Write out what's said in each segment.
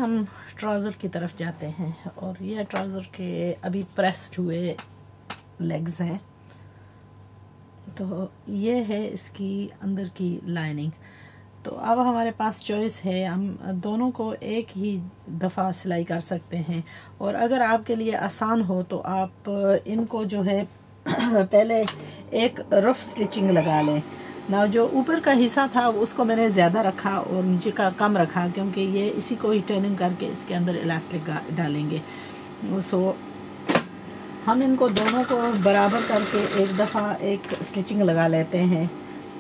हम ट्राउज़र की तरफ जाते हैं और ये ट्राउज़र के अभी प्रेस्ड हुए लेग्स हैं। तो ये है इसकी अंदर की लाइनिंग। तो अब हमारे पास चॉइस है, हम दोनों को एक ही दफ़ा सिलाई कर सकते हैं। और अगर आपके लिए आसान हो तो आप इनको जो है पहले एक रफ़ स्टिचिंग लगा लें ना। जो ऊपर का हिस्सा था उसको मैंने ज़्यादा रखा और नीचे का कम रखा, क्योंकि ये इसी को ही टर्निंग करके इसके अंदर इलास्टिक डालेंगे। सो हम इनको दोनों को बराबर करके एक दफ़ा एक स्टिचिंग लगा लेते हैं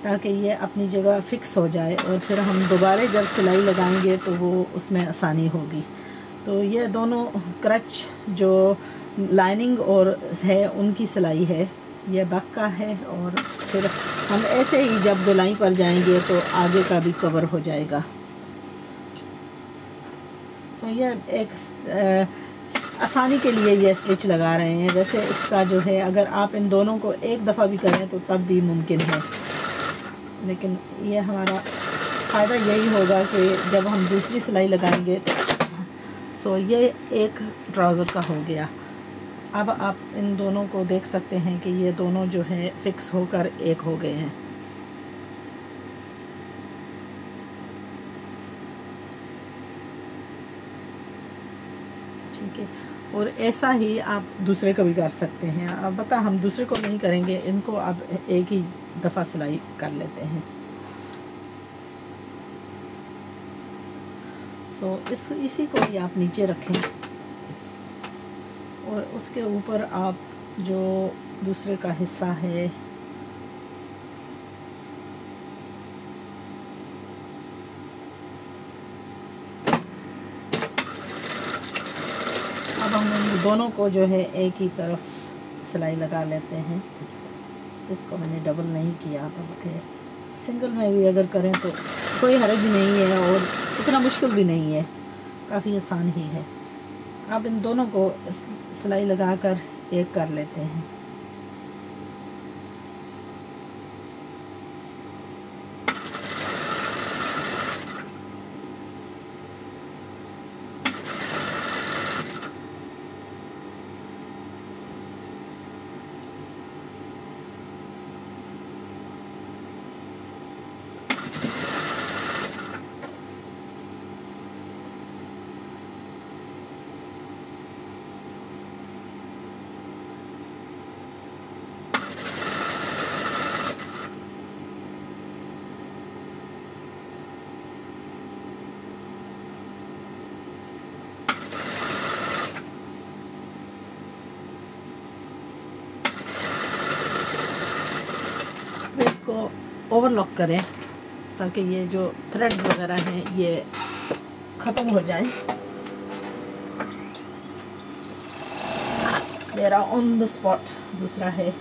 ताकि ये अपनी जगह फ़िक्स हो जाए, और फिर हम दोबारा जब सिलाई लगाएंगे तो वो उसमें आसानी होगी। तो ये दोनों क्रच जो लाइनिंग और है उनकी सिलाई है, ये बैक का है, और फिर हम ऐसे ही जब गोलाई पर जाएंगे तो आगे का भी कवर हो जाएगा। सो ये एक आसानी के लिए ये स्टिच लगा रहे हैं। वैसे इसका जो है अगर आप इन दोनों को एक दफ़ा भी करें तो तब भी मुमकिन है, लेकिन ये हमारा फ़ायदा यही होगा कि जब हम दूसरी सिलाई लगाएंगे तो सो ये एक ट्राउज़र का हो गया। अब आप इन दोनों को देख सकते हैं कि ये दोनों जो है फिक्स होकर एक हो गए हैं। ठीक है, और ऐसा ही आप दूसरे को भी कर सकते हैं। अब बता हम दूसरे को नहीं करेंगे, इनको अब एक ही दफ़ा सिलाई कर लेते हैं। सो इसी को ही आप नीचे रखें और उसके ऊपर आप जो दूसरे का हिस्सा है अब हम दोनों को जो है एक ही तरफ सिलाई लगा लेते हैं। इसको मैंने डबल नहीं किया, बल्कि सिंगल में भी अगर करें तो कोई हर्ज नहीं है और इतना मुश्किल भी नहीं है, काफ़ी आसान ही है। अब इन दोनों को सिलाई लगाकर एक कर लेते हैं। इसको ओवरलॉक करें ताकि ये जो थ्रेड्स वगैरह हैं ये ख़त्म हो जाए। मेरा ऑन द स्पॉट दूसरा है।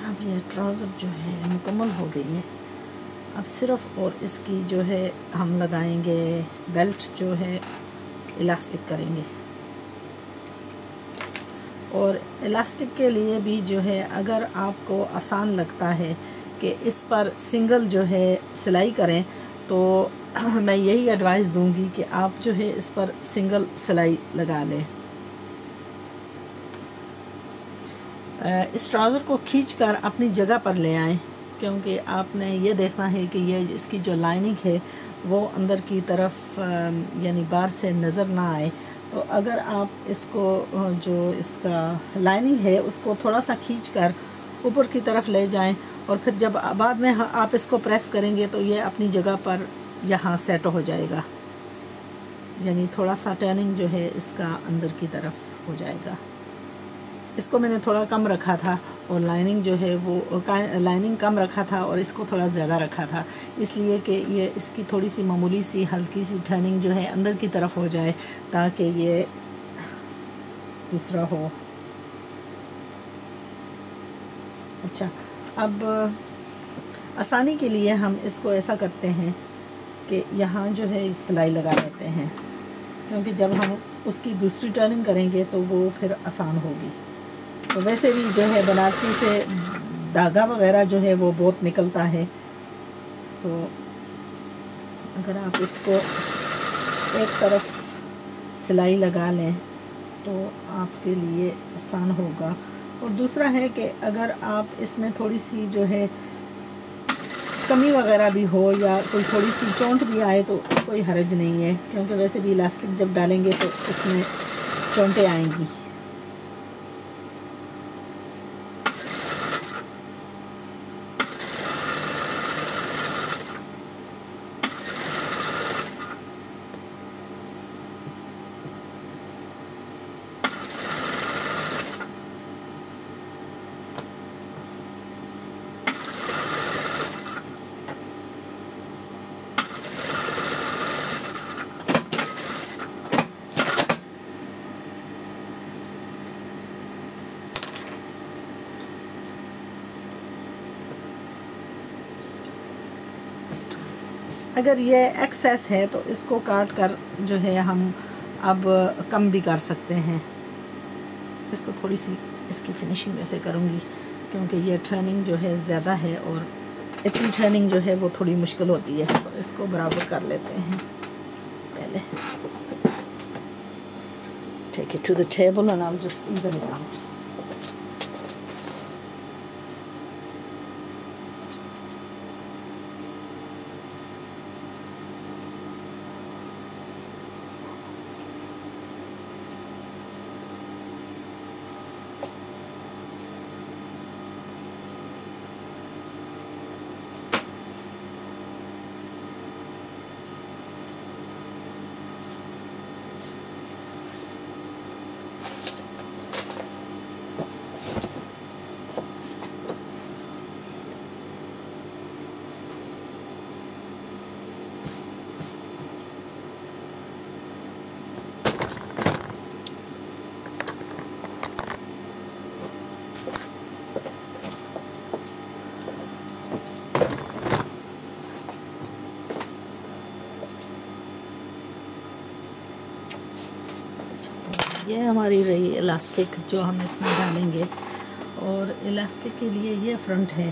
अब ये ट्राउज़र जो है मुकम्मल हो गई है। अब सिर्फ और इसकी जो है हम लगाएंगे बेल्ट जो है इलास्टिक करेंगे। और इलास्टिक के लिए भी जो है अगर आपको आसान लगता है कि इस पर सिंगल जो है सिलाई करें तो मैं यही एडवाइस दूंगी कि आप जो है इस पर सिंगल सिलाई लगा लें। इस ट्राउज़र को खींचकर अपनी जगह पर ले आएं, क्योंकि आपने ये देखना है कि ये इसकी जो लाइनिंग है वो अंदर की तरफ यानी बाहर से नज़र ना आए। तो अगर आप इसको जो इसका लाइनिंग है उसको थोड़ा सा खींचकर ऊपर की तरफ ले जाएं और फिर जब बाद में आप इसको प्रेस करेंगे तो ये अपनी जगह पर यहाँ सेट हो जाएगा, यानी थोड़ा सा टर्निंग जो है इसका अंदर की तरफ हो जाएगा। इसको मैंने थोड़ा कम रखा था और लाइनिंग जो है वो लाइनिंग कम रखा था और इसको थोड़ा ज़्यादा रखा था, इसलिए कि ये इसकी थोड़ी सी मामूली सी हल्की सी टर्निंग जो है अंदर की तरफ हो जाए ताकि ये दूसरा हो। अच्छा, अब आसानी के लिए हम इसको ऐसा करते हैं कि यहाँ जो है सिलाई लगा लेते हैं, क्योंकि जब हम उसकी दूसरी टर्निंग करेंगे तो वो फिर आसान होगी। तो वैसे भी जो है बनारसी से धागा वगैरह जो है वो बहुत निकलता है। सो अगर आप इसको एक तरफ सिलाई लगा लें तो आपके लिए आसान होगा। और दूसरा है कि अगर आप इसमें थोड़ी सी जो है कमी वगैरह भी हो या कोई थोड़ी सी चोंट भी आए तो कोई हर्ज नहीं है, क्योंकि वैसे भी इलास्टिक जब डालेंगे तो उसमें चोंटें आएंगी। अगर ये एक्सेस है तो इसको काट कर जो है हम अब कम भी कर सकते हैं। इसको थोड़ी सी इसकी फिनिशिंग वैसे करूँगी, क्योंकि ये टर्निंग जो है ज़्यादा है और इतनी टर्निंग जो है वो थोड़ी मुश्किल होती है। तो इसको बराबर कर लेते हैं पहले। Take it to the table and I will just even it out. ये हमारी रही इलास्टिक जो हम इसमें डालेंगे, और इलास्टिक के लिए ये फ्रंट है।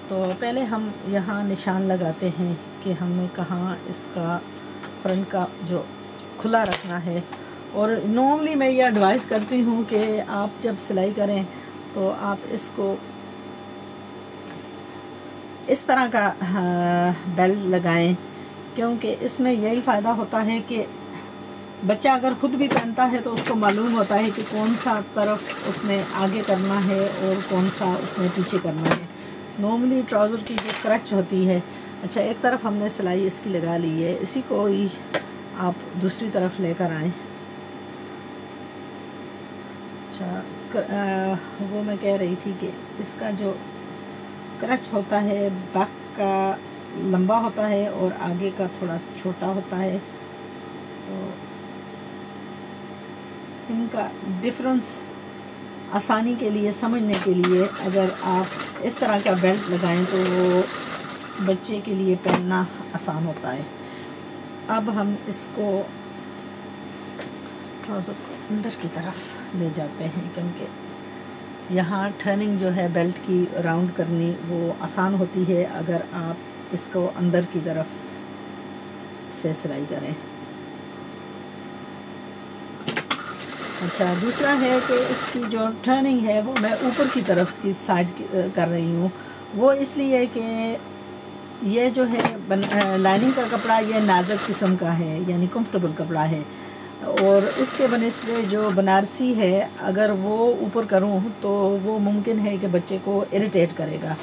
तो पहले हम यहाँ निशान लगाते हैं कि हमें कहाँ इसका फ्रंट का जो खुला रखना है। और नॉर्मली मैं ये एडवाइस करती हूँ कि आप जब सिलाई करें तो आप इसको इस तरह का बेल्ट लगाएं, क्योंकि इसमें यही फ़ायदा होता है कि बच्चा अगर ख़ुद भी पहनता है तो उसको मालूम होता है कि कौन सा तरफ उसने आगे करना है और कौन सा उसने पीछे करना है। नॉर्मली ट्राउज़र की जो क्रच होती है, अच्छा एक तरफ हमने सिलाई इसकी लगा ली है, इसी को ही आप दूसरी तरफ लेकर आएँ। अच्छा वो मैं कह रही थी कि इसका जो क्रच होता है बैक का लंबा होता है और आगे का थोड़ा छोटा होता है। तो इनका डिफरेंस आसानी के लिए समझने के लिए अगर आप इस तरह का बेल्ट लगाएं तो वो बच्चे के लिए पहनना आसान होता है। अब हम इसको ट्राउज़र को अंदर की तरफ ले जाते हैं, क्योंकि यहाँ टर्निंग जो है बेल्ट की राउंड करनी वो आसान होती है अगर आप इसको अंदर की तरफ से सिलाई करें। अच्छा दूसरा है कि इसकी जो टर्निंग है वो मैं ऊपर की तरफ की साइड कर रही हूँ। वो इसलिए कि ये जो है लाइनिंग का कपड़ा ये नाजुक किस्म का है, यानी कंफर्टेबल कपड़ा है, और इसके बनस्बत जो बनारसी है अगर वो ऊपर करूँ तो वो मुमकिन है कि बच्चे को इरिटेट करेगा।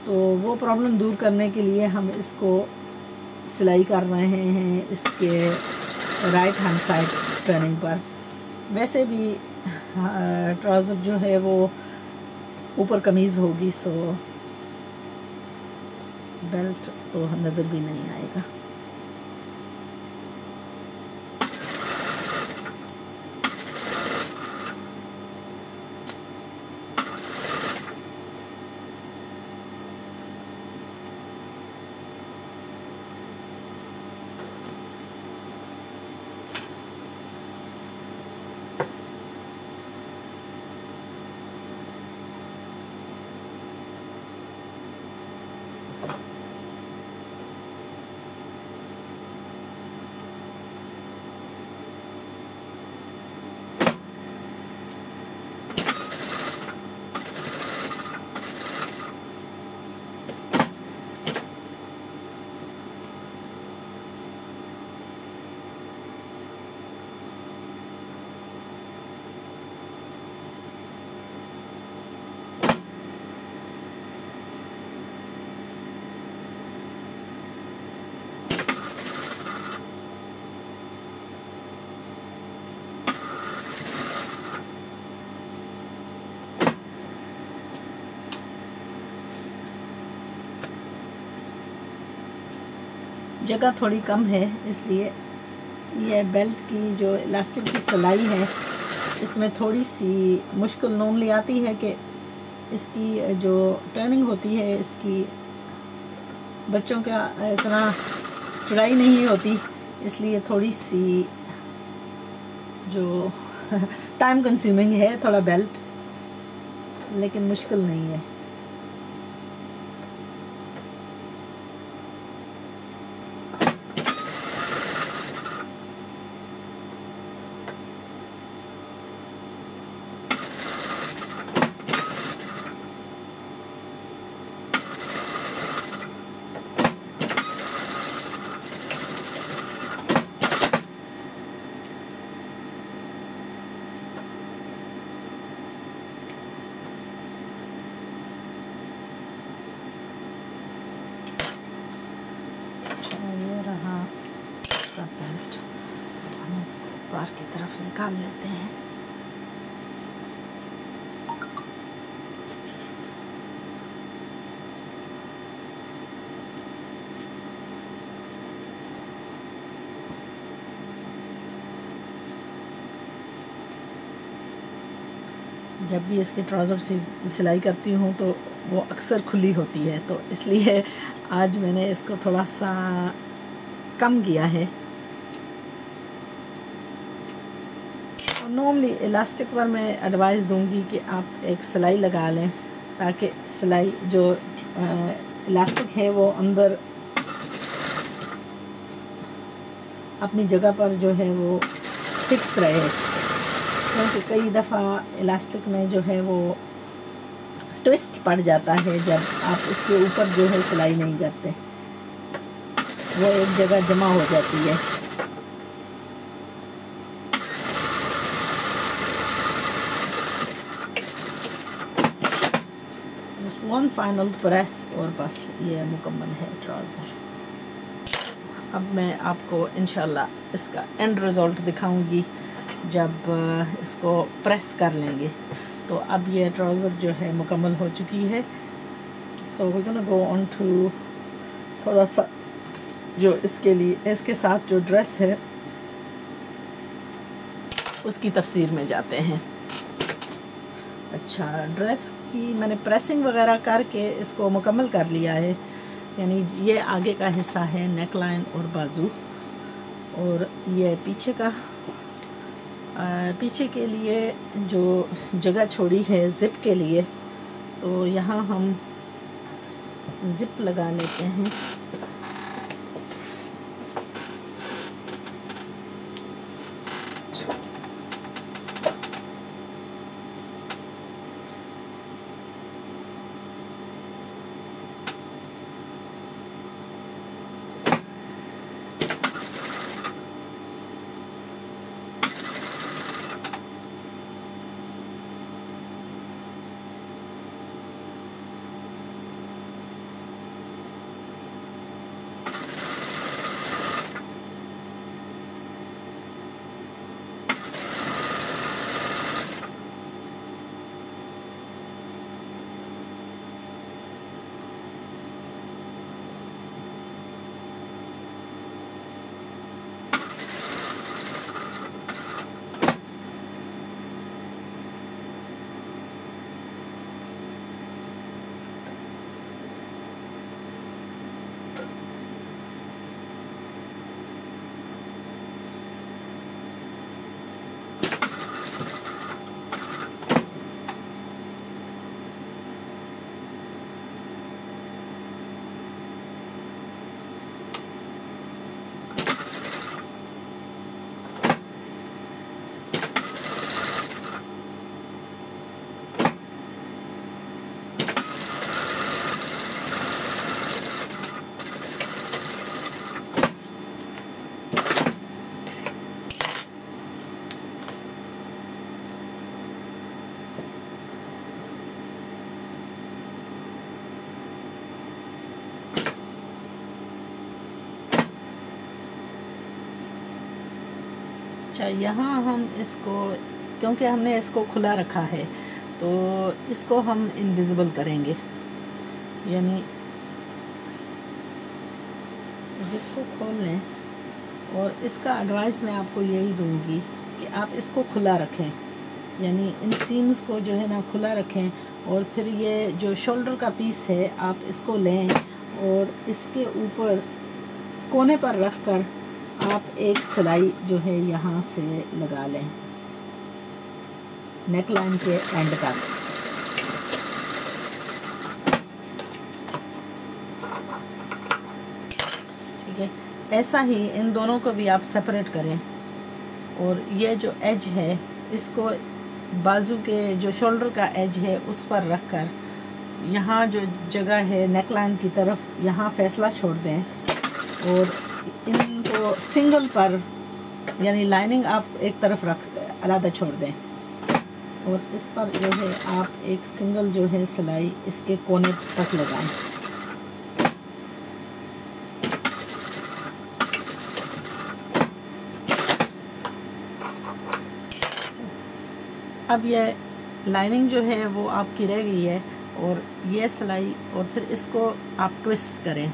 तो वो प्रॉब्लम दूर करने के लिए हम इसको सिलाई कर रहे हैं इसके राइट हैंड साइड टर्निंग पर। वैसे भी ट्राउज़र जो है वो ऊपर कमीज़ होगी, सो बेल्ट तो नज़र भी नहीं आएगा। जगह थोड़ी कम है, इसलिए ये बेल्ट की जो इलास्टिक की सिलाई है इसमें थोड़ी सी मुश्किल नॉर्मली आती है कि इसकी जो टर्निंग होती है इसकी बच्चों का इतना चौड़ाई नहीं होती, इसलिए थोड़ी सी जो टाइम कंज्यूमिंग है थोड़ा बेल्ट, लेकिन मुश्किल नहीं है। ये रहा इसका बेल्ट, हम इसको बाहर की तरफ निकाल लेते हैं। जब भी इसके ट्राउज़र सिलाई करती हूँ तो वो अक्सर खुली होती है, तो इसलिए आज मैंने इसको थोड़ा सा कम किया है। और नॉर्मली इलास्टिक पर मैं एडवाइस दूंगी कि आप एक सिलाई लगा लें, ताकि सिलाई जो इलास्टिक है वो अंदर अपनी जगह पर जो है वो फिक्स रहे, क्योंकि कई दफ़ा इलास्टिक में जो है वो ट्विस्ट पड़ जाता है जब आप इसके ऊपर जो है सिलाई नहीं करते, वो एक जगह जमा हो जाती है। जस्ट वन फाइनल प्रेस और बस ये मुकम्मल है ट्राउज़र। अब मैं आपको इंशाल्लाह इसका एंड रिज़ल्ट दिखाऊंगी जब इसको प्रेस कर लेंगे। तो अब ये ट्राउज़र जो है मुकम्मल हो चुकी है। So we gonna go on to थोड़ा सा जो इसके लिए इसके साथ जो ड्रेस है उसकी तफसीर में जाते हैं। अच्छा, ड्रेस की मैंने प्रेसिंग वगैरह करके इसको मुकम्मल कर लिया है, यानी ये आगे का हिस्सा है नेक लाइन और बाजू, और ये पीछे का पीछे के लिए जो जगह छोड़ी है ज़िप के लिए, तो यहाँ हम ज़िप लगा लेते हैं। अच्छा, यहाँ हम इसको, क्योंकि हमने इसको खुला रखा है तो इसको हम इनविजिबल करेंगे, यानी ज़िप को खोल लें। और इसका एडवाइस मैं आपको यही दूंगी कि आप इसको खुला रखें, यानी इन सीम्स को जो है ना खुला रखें। और फिर ये जो शोल्डर का पीस है आप इसको लें और इसके ऊपर कोने पर रख कर आप एक सिलाई जो है यहाँ से लगा लें नेक लाइन के एंड तक। ठीक है, ऐसा ही इन दोनों को भी आप सेपरेट करें। और ये जो एज है इसको बाजू के जो शोल्डर का एज है उस पर रख कर यहाँ जो जगह है नेक लाइन की तरफ यहाँ फैसला छोड़ दें और इनको सिंगल पर यानी लाइनिंग आप एक तरफ रख अलग छोड़ दें और इस पर जो है आप एक सिंगल जो है सिलाई इसके कोने तक लगाएं। अब ये लाइनिंग जो है वो आपकी रह गई है और ये सिलाई और फिर इसको आप ट्विस्ट करें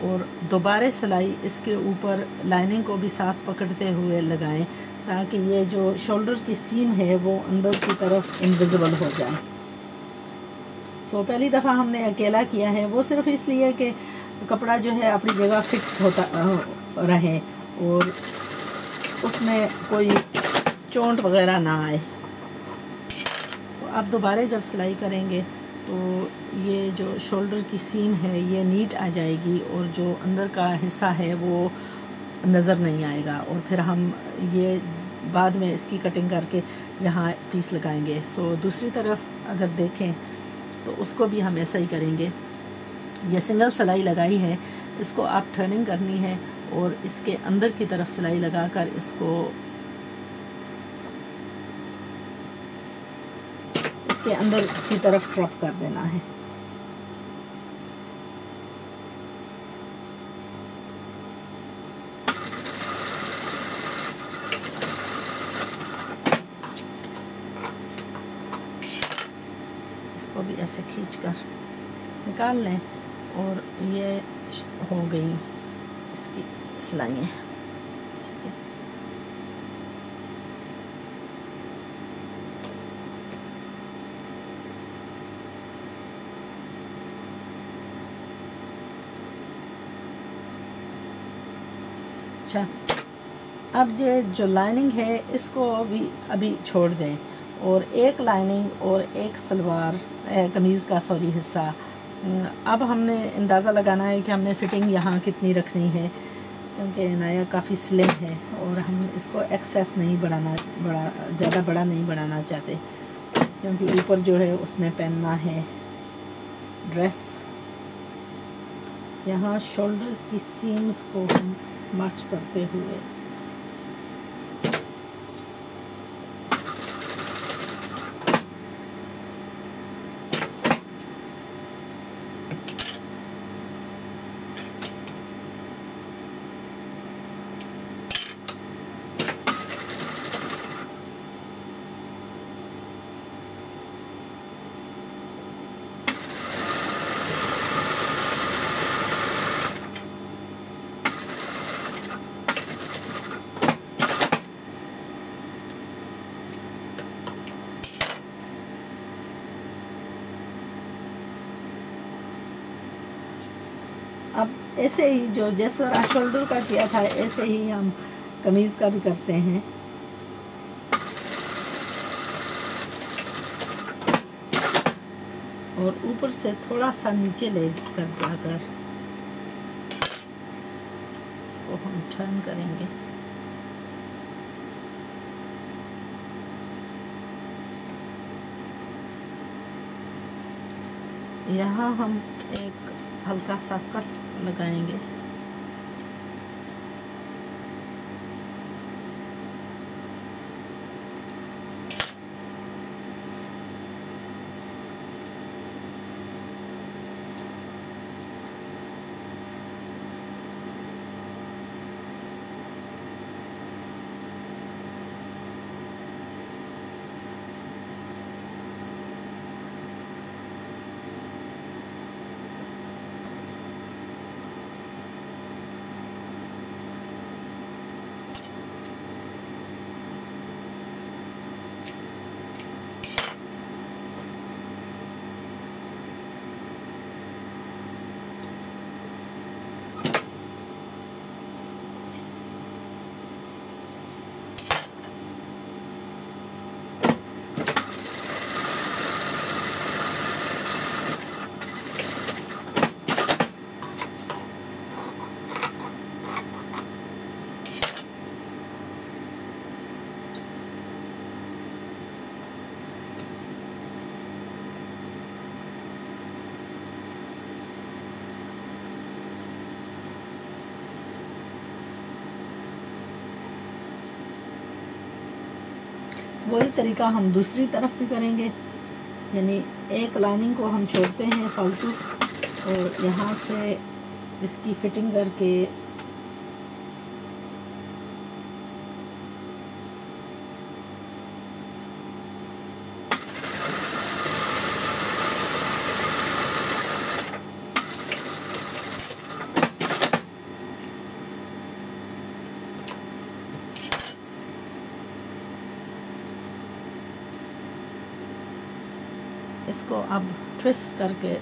और दोबारा सिलाई इसके ऊपर लाइनिंग को भी साथ पकड़ते हुए लगाएं ताकि ये जो शोल्डर की सीम है वो अंदर की तरफ इनविजिबल हो जाए। सो पहली दफ़ा हमने अकेला किया है, वो सिर्फ इसलिए कि कपड़ा जो है अपनी जगह फिक्स होता रहे और उसमें कोई चोंट वगैरह ना आए। तो आप दोबारा जब सिलाई करेंगे तो ये जो शोल्डर की सीम है ये नीट आ जाएगी और जो अंदर का हिस्सा है वो नज़र नहीं आएगा और फिर हम ये बाद में इसकी कटिंग करके यहाँ पीस लगाएंगे। सो दूसरी तरफ अगर देखें तो उसको भी हम ऐसा ही करेंगे। ये सिंगल सिलाई लगाई है, इसको आप टर्निंग करनी है और इसके अंदर की तरफ सिलाई लगाकर इसको इसके अंदर की तरफ ड्रॉप कर देना है। इसको भी ऐसे खींचकर निकाल लें और ये हो गई इसकी सिलाइयाँ। अच्छा, अब ये जो लाइनिंग है इसको भी अभी छोड़ दें और एक लाइनिंग और एक सलवार कमीज़ का हिस्सा। अब हमने अंदाज़ा लगाना है कि हमने फ़िटिंग यहाँ कितनी रखनी है क्योंकि नाया काफ़ी स्लिम है और हम इसको एक्सेस नहीं ज़्यादा बड़ा नहीं बढ़ाना चाहते क्योंकि ऊपर जो है उसने पहनना है ड्रेस। यहाँ शोल्डर्स की सीम्स को हम मार्च करते हुए अब ऐसे ही जो जिस तरह शोल्डर का किया था ऐसे ही हम कमीज़ का भी करते हैं। और ऊपर से थोड़ा सा नीचे ले कर जाकर इसको हम टर्न करेंगे। यहाँ हम एक हल्का सा कट लगाएंगे। वही तरीका हम दूसरी तरफ भी करेंगे, यानी एक लाइनिंग को हम छोड़ते हैं फालतू और यहाँ से इसकी फिटिंग करके इसको अब ट्विस्ट करके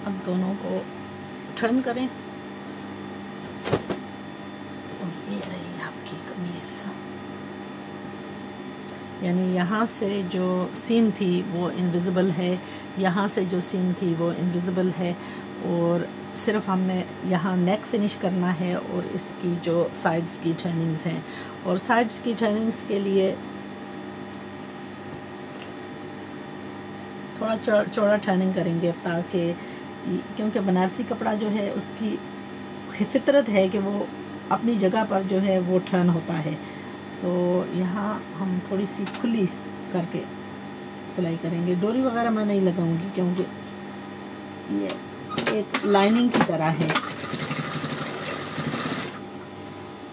अब दोनों को टर्न करें और ये रही आपकी कमीज़। यानी यहाँ से जो सीम थी वो इनविजिबल है, यहाँ से जो सीम थी वो इनविजिबल है, और सिर्फ हमने यहाँ नेक फिनिश करना है और इसकी जो साइड्स की टर्निंग्स हैं, और साइड्स की टर्निंग्स के लिए थोड़ा चौड़ा टर्निंग करेंगे, ताकि क्योंकि बनारसी कपड़ा जो है उसकी फितरत है कि वो अपनी जगह पर जो है वो टर्न होता है। सो यहाँ हम थोड़ी सी खुली करके सिलाई करेंगे। डोरी वगैरह मैं नहीं लगाऊंगी क्योंकि ये एक लाइनिंग की तरह है।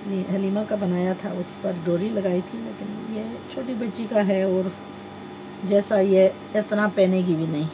ये हलीमा का बनाया था, उस पर डोरी लगाई थी, लेकिन ये छोटी बच्ची का है और जैसा ये इतना पहनेगी भी नहीं।